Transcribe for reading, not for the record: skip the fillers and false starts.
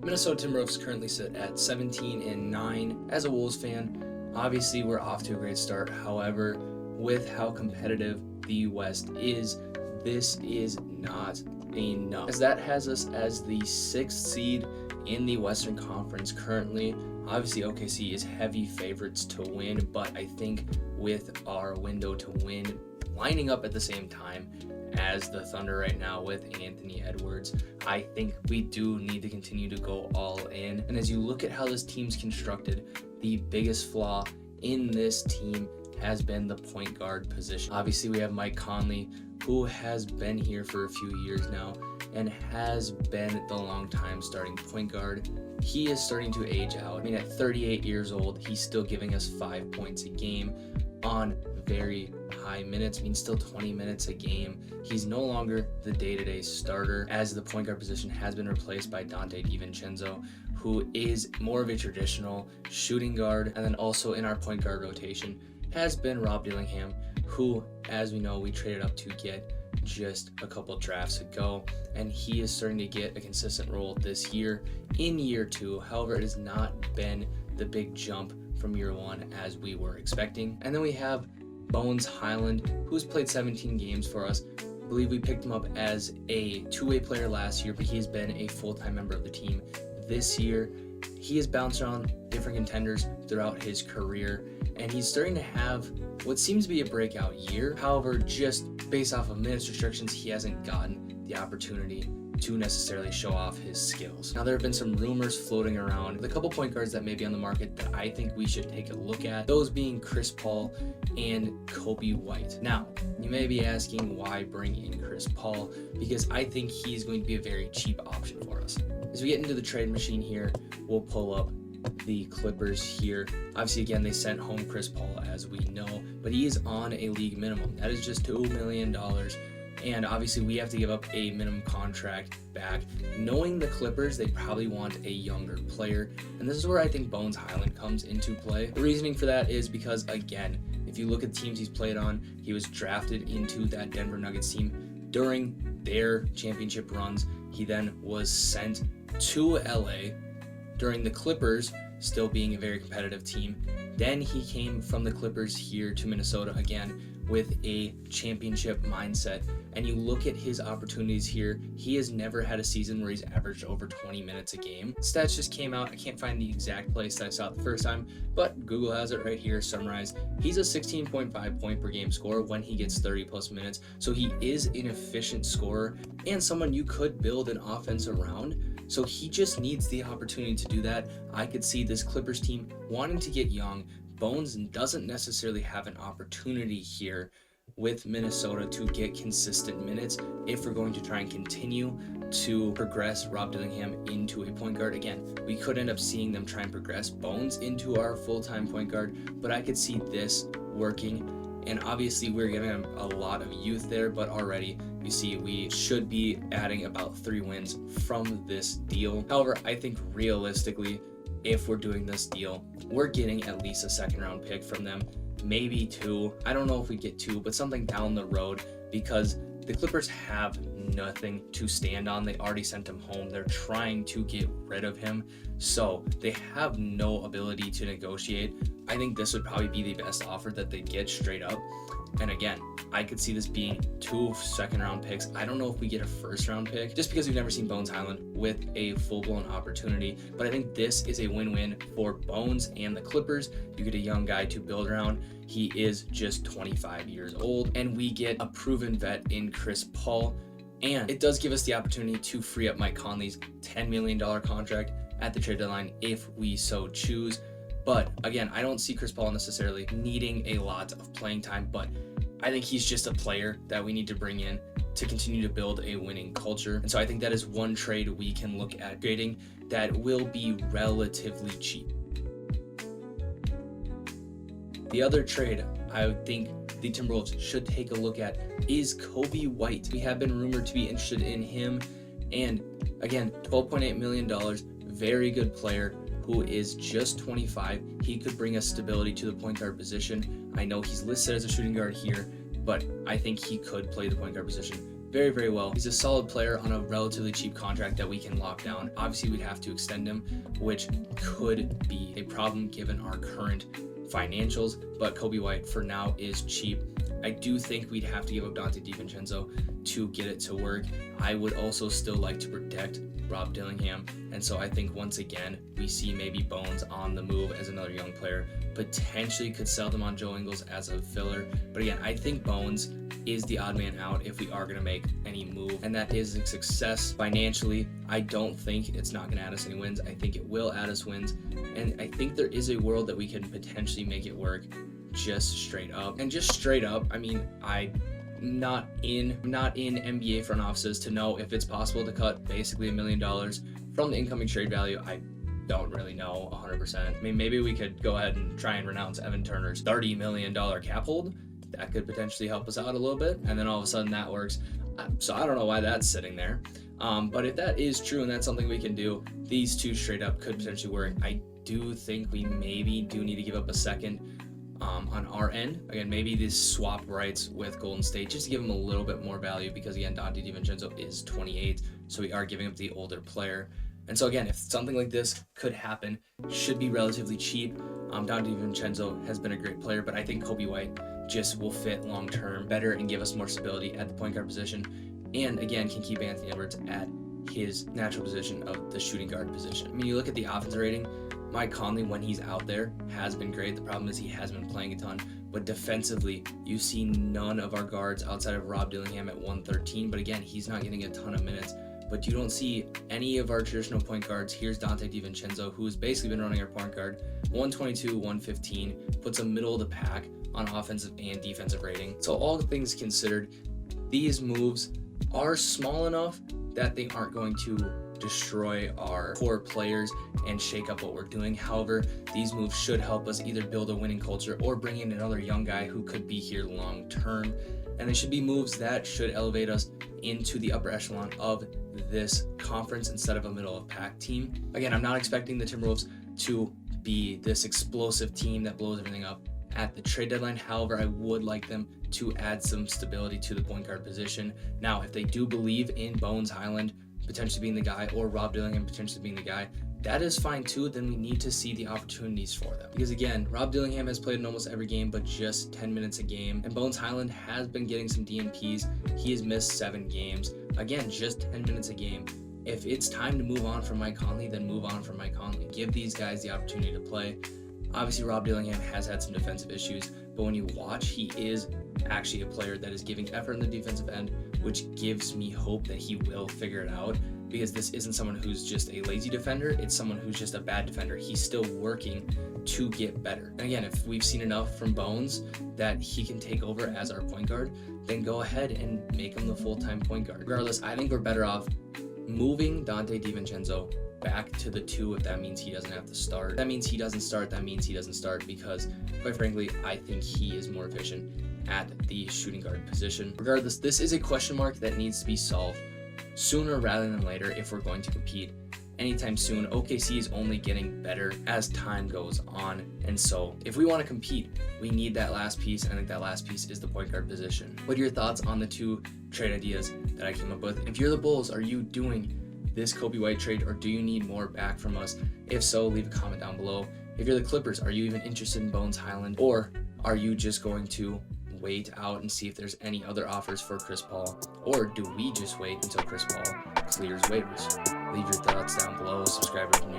Minnesota Timberwolves currently sit at 17-9. As a Wolves fan, obviously we're off to a great start. However, with how competitive the West is, this is not enough, as that has us as the 6th seed in the Western Conference currently. Obviously OKC is heavy favorites to win, but I think with our window to win lining up at the same time as the Thunder right now with Anthony Edwards, I think we do need to continue to go all in. And as you look at how this team's constructed, the biggest flaw in this team has been the point guard position. Obviously we have Mike Conley, who has been here for a few years now and has been the long-time starting point guard. He is starting to age out. I mean, at 38 years old, he's still giving us 5 points a game on very high minutes. I mean, still 20 minutes a game. He's no longer the day-to-day starter, as the point guard position has been replaced by Dante DiVincenzo, who is more of a traditional shooting guard. And then also in our point guard rotation has been Rob Dillingham, who, as we know, we traded up to get just a couple drafts ago, and he is starting to get a consistent role this year in year 2. However, it has not been the big jump from year 1 as we were expecting. And then we have Bones Hyland, who's played 17 games for us. I believe we picked him up as a two-way player last year, but he's been a full-time member of the team this year. He has bounced around different contenders throughout his career, and he's starting to have what seems to be a breakout year. However, just based off of minutes restrictions, he hasn't gotten the opportunity to necessarily show off his skills. Now, there have been some rumors floating around, the couple point guards that may be on the market that I think we should take a look at, those being Chris Paul and Coby White. Now, you may be asking why bring in Chris Paul, because I think he's going to be a very cheap option for us. As we get into the trade machine here, we'll pull up the Clippers here. Obviously, again, they sent home Chris Paul, as we know, but he is on a league minimum. That is just $2 million. And obviously we have to give up a minimum contract back. Knowing the Clippers, they probably want a younger player. And this is where I think Bones Hyland comes into play. The reasoning for that is because, again, if you look at the teams he's played on, he was drafted into that Denver Nuggets team during their championship runs. He then was sent to LA during the Clippers still being a very competitive team. Then he came from the Clippers here to Minnesota again with a championship mindset. And you look at his opportunities here, he has never had a season where he's averaged over 20 minutes a game. Stats just came out. I can't find the exact place that I saw it the first time, but Google has it right here summarized. He's a 16.5 point per game scorer when he gets 30 plus minutes. So he is an efficient scorer and someone you could build an offense around. So he just needs the opportunity to do that. I could see this Clippers team wanting to get young. Bones doesn't necessarily have an opportunity here with Minnesota to get consistent minutes if we're going to try and continue to progress Rob Dillingham into a point guard. Again, we could end up seeing them try and progress Bones into our full-time point guard, but I could see this working. And obviously we're giving him a lot of youth there, but already you see we should be adding about 3 wins from this deal. However, I think realistically, if we're doing this deal, we're getting at least a 2nd round pick from them, maybe 2. I don't know if we get 2, but something down the road, because the Clippers have nothing to stand on. They already sent him home. They're trying to get rid of him, so they have no ability to negotiate. I think this would probably be the best offer that they get straight up. And again, I could see this being 2 2nd round picks. I don't know if we get a 1st round pick, just because we've never seen Bones Hyland with a full-blown opportunity. But I think this is a win-win for Bones and the Clippers. You get a young guy to build around. He is just 25 years old, and we get a proven vet in Chris Paul. And it does give us the opportunity to free up Mike Conley's $10 million contract at the trade deadline if we so choose. But again, I don't see Chris Paul necessarily needing a lot of playing time, but I think he's just a player that we need to bring in to continue to build a winning culture. And so I think that is one trade we can look at trading that will be relatively cheap. The other trade I would think the Timberwolves should take a look at is Coby White. We have been rumored to be interested in him. And again, $12.8 million, very good player who is just 25. He could bring us stability to the point guard position. I know he's listed as a shooting guard here, but I think he could play the point guard position very, very well. He's a solid player on a relatively cheap contract that we can lock down. Obviously, we'd have to extend him, which could be a problem given our current financials, but Coby White for now is cheap. I do think we'd have to give up Donte DiVincenzo to get it to work. I would also still like to protect Rob Dillingham, and so I think once again we see maybe Bones on the move as another young player. Potentially could sell them on Joe Ingles as a filler, but again, I think Bones is the odd man out if we are going to make any move, and that is a success financially. I don't think it's not going to add us any wins. I think it will add us wins, and I think there is a world that we can potentially make it work just straight up. And just straight up, I mean, I'm not in NBA front offices to know if it's possible to cut basically $1 million from the incoming trade value. I don't really know 100%. I mean, maybe we could go ahead and try and renounce Evan Turner's $30 million cap hold. That could potentially help us out a little bit, and then all of a sudden that works. So I don't know why that's sitting there. But if that is true and that's something we can do, these two straight up could potentially work. I do think we maybe do need to give up a second on our end. Again, maybe this swap rights with Golden State just to give them a little bit more value, because again, Donte DiVincenzo is 28, so we are giving up the older player. And so again, if something like this could happen, should be relatively cheap. Donte DiVincenzo has been a great player, but I think Coby White just will fit long term better and give us more stability at the point guard position, and again can keep Anthony Edwards at his natural position of the shooting guard position. I mean, you look at the offensive rating, Mike Conley, when he's out there, has been great. The problem is he has been playing a ton. But defensively, you see none of our guards outside of Rob Dillingham at 113. But again, he's not getting a ton of minutes. But you don't see any of our traditional point guards. Here's Donte DiVincenzo, who's basically been running our point guard, 122, 115, puts him middle of the pack on offensive and defensive rating. So all things considered, these moves are small enough that they aren't going to destroy our core players and shake up what we're doing. However, these moves should help us either build a winning culture or bring in another young guy who could be here long term. And they should be moves that should elevate us into the upper echelon of this conference instead of a middle of pack team. Again, I'm not expecting the Timberwolves to be this explosive team that blows everything up at the trade deadline. However, I would like them to add some stability to the point guard position. Now, if they do believe in Bones Hyland potentially being the guy, or Rob Dillingham potentially being the guy, that is fine too. Then we need to see the opportunities for them, because again, Rob Dillingham has played in almost every game, but just 10 minutes a game, and Bones Hyland has been getting some DNPs. He has missed 7 games, again, just 10 minutes a game. If it's time to move on from Mike Conley, then move on from Mike Conley. Give these guys the opportunity to play. Obviously, Rob Dillingham has had some defensive issues, but when you watch, he is actually a player that is giving effort in the defensive end, which gives me hope that he will figure it out, because this isn't someone who's just a lazy defender. It's someone who's just a bad defender. He's still working to get better. And again, if we've seen enough from Bones that he can take over as our point guard, then go ahead and make him the full-time point guard. Regardless, I think we're better off moving Donte DiVincenzo back to the 2 if that means he doesn't have to start. If that means he doesn't start, that means he doesn't start, because quite frankly, I think he is more efficient at the shooting guard position. Regardless, this is a question mark that needs to be solved sooner rather than later if we're going to compete anytime soon. OKC is only getting better as time goes on, and so if we want to compete, we need that last piece, and I think that last piece is the point guard position. What are your thoughts on the 2 trade ideas that I came up with? If you're the Bulls, are you doing this Coby White trade, or do you need more back from us? If so, leave a comment down below. If you're the Clippers, are you even interested in Bones Hyland, or are you just going to wait out and see if there's any other offers for Chris Paul, or do we just wait until Chris Paul clears waivers? Leave your thoughts down below. Subscribe if you're new.